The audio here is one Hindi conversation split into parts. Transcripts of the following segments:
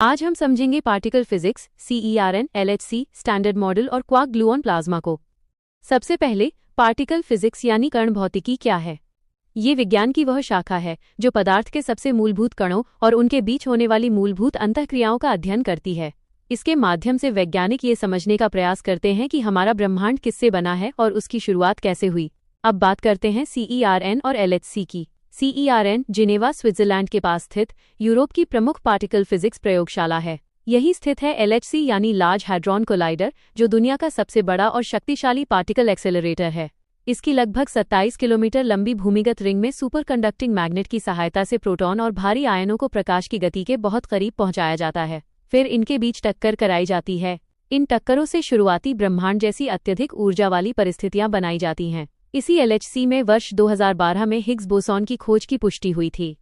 आज हम समझेंगे particle physics, CERN, LHC, standard model और क्वार्क ग्लूऑन प्लाज्मा को। सबसे पहले पार्टिकल फिजिक्स यानी कण भौतिकी क्या है। ये विज्ञान की वह शाखा है जो पदार्थ के सबसे मूलभूत कणों और उनके बीच होने वाली मूलभूत अंतःक्रियाओं का अध्ययन करती है। इसके माध्यम से वैज्ञानिक ये समझने का प्रयास करते हैं कि हमारा ब्रह्मांड किससे बना है और उसकी शुरुआत कैसे हुई। अब बात करते हैं CERN और LHC की। CERN जिनेवा, स्विट्जरलैंड के पास स्थित यूरोप की प्रमुख पार्टिकल फिजिक्स प्रयोगशाला है। यही स्थित है LHC यानी लार्ज हैड्रॉन कोलाइडर, जो दुनिया का सबसे बड़ा और शक्तिशाली पार्टिकल एक्सेलरेटर है। इसकी लगभग 27 किलोमीटर लंबी भूमिगत रिंग में सुपर कंडक्टिंग मैग्नेट की सहायता से प्रोटॉन और भारी आयनों को प्रकाश की गति के बहुत करीब पहुंचाया जाता है। फिर इनके बीच टक्कर कराई जाती है। इन टक्करों से शुरुआती ब्रह्मांड जैसी अत्यधिक ऊर्जा वाली परिस्थितियां बनाई जाती हैं। इसी LHC में वर्ष 2012 में हिग्स बोसॉन की खोज की पुष्टि हुई थी।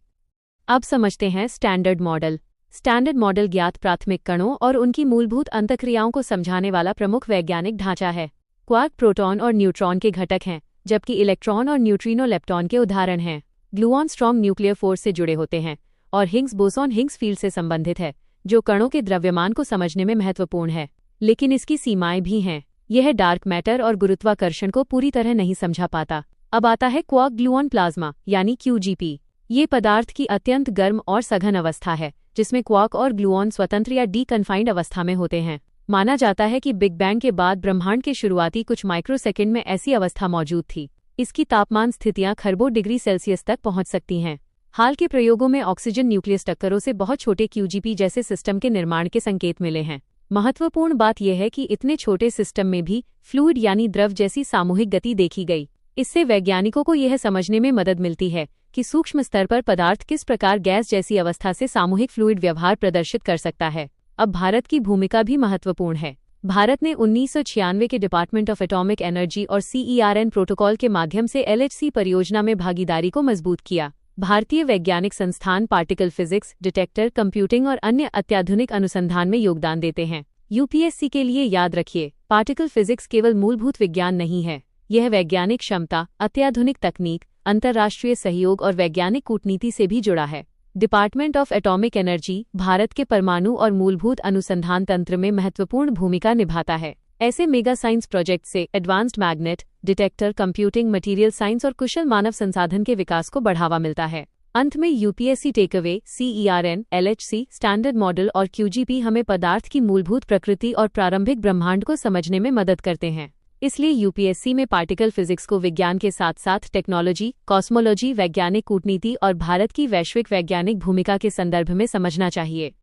अब समझते हैं स्टैंडर्ड मॉडल। स्टैंडर्ड मॉडल ज्ञात प्राथमिक कणों और उनकी मूलभूत अंतःक्रियाओं को समझाने वाला प्रमुख वैज्ञानिक ढांचा है। क्वार्क प्रोटॉन और न्यूट्रॉन के घटक हैं, जबकि इलेक्ट्रॉन और न्यूट्रिनो लेप्टॉन के उदाहरण हैं। ग्लूऑन स्ट्रॉन्ग न्यूक्लियर फोर्स से जुड़े होते हैं और हिग्स बोसॉन हिग्स फील्ड से संबंधित है, जो कणों के द्रव्यमान को समझने में महत्वपूर्ण है। लेकिन इसकी सीमाएं भी हैं। यह डार्क मैटर और गुरुत्वाकर्षण को पूरी तरह नहीं समझा पाता। अब आता है क्वार्क ग्लूऑन प्लाज्मा यानी QGP। ये पदार्थ की अत्यंत गर्म और सघन अवस्था है, जिसमें क्वार्क और ग्लूऑन स्वतंत्र या डीकन्फाइंड अवस्था में होते हैं। माना जाता है कि बिग बैंग के बाद ब्रह्मांड के शुरुआती कुछ माइक्रोसेकंड में ऐसी अवस्था मौजूद थी। इसकी तापमान स्थितियां खरबों डिग्री सेल्सियस तक पहुंच सकती हैं। हाल के प्रयोगों में ऑक्सीजन न्यूक्लियस टक्करों से बहुत छोटे QGP जैसे सिस्टम के निर्माण के संकेत मिले हैं। महत्वपूर्ण बात यह है कि इतने छोटे सिस्टम में भी फ्लूइड यानी द्रव जैसी सामूहिक गति देखी गई। इससे वैज्ञानिकों को यह समझने में मदद मिलती है कि सूक्ष्म स्तर पर पदार्थ किस प्रकार गैस जैसी अवस्था से सामूहिक फ्लूइड व्यवहार प्रदर्शित कर सकता है। अब भारत की भूमिका भी महत्वपूर्ण है। भारत ने 1996 के डिपार्टमेंट ऑफ एटॉमिक एनर्जी और CERN प्रोटोकॉल के माध्यम से LHC परियोजना में भागीदारी को मजबूत किया। भारतीय वैज्ञानिक संस्थान पार्टिकल फिजिक्स, डिटेक्टर, कंप्यूटिंग और अन्य अत्याधुनिक अनुसंधान में योगदान देते हैं। UPSC के लिए याद रखिए, पार्टिकल फिजिक्स केवल मूलभूत विज्ञान नहीं है। यह वैज्ञानिक क्षमता, अत्याधुनिक तकनीक, अंतर्राष्ट्रीय सहयोग और वैज्ञानिक कूटनीति से भी जुड़ा है। Department of atomic energy Bharat के परमाणु और मूलभूत अनुसंधान तंत्र में महत्वपूर्ण भूमिका निभाता है। ऐसे मेगा साइंस प्रोजेक्ट से advanced magnet, detector, computing, material science और कुशल मानव संसाधन के विकास को बढ़ावा मिलता है। अंत में UPSC takeaway, CERN, LHC, standard model और QGP हमें पदार्थ की मूलभूत प्रकृति और प्रारंभिक ब्रह्मांड को समझने में मदद करते हैं। इसलिए UPSC में पार्टिकल फिजिक्स को विज्ञान के साथ साथ टेक्नोलॉजी, कॉस्मोलॉजी, वैज्ञानिक कूटनीति और भारत की वैश्विक वैज्ञानिक भूमिका के संदर्भ में समझना चाहिए।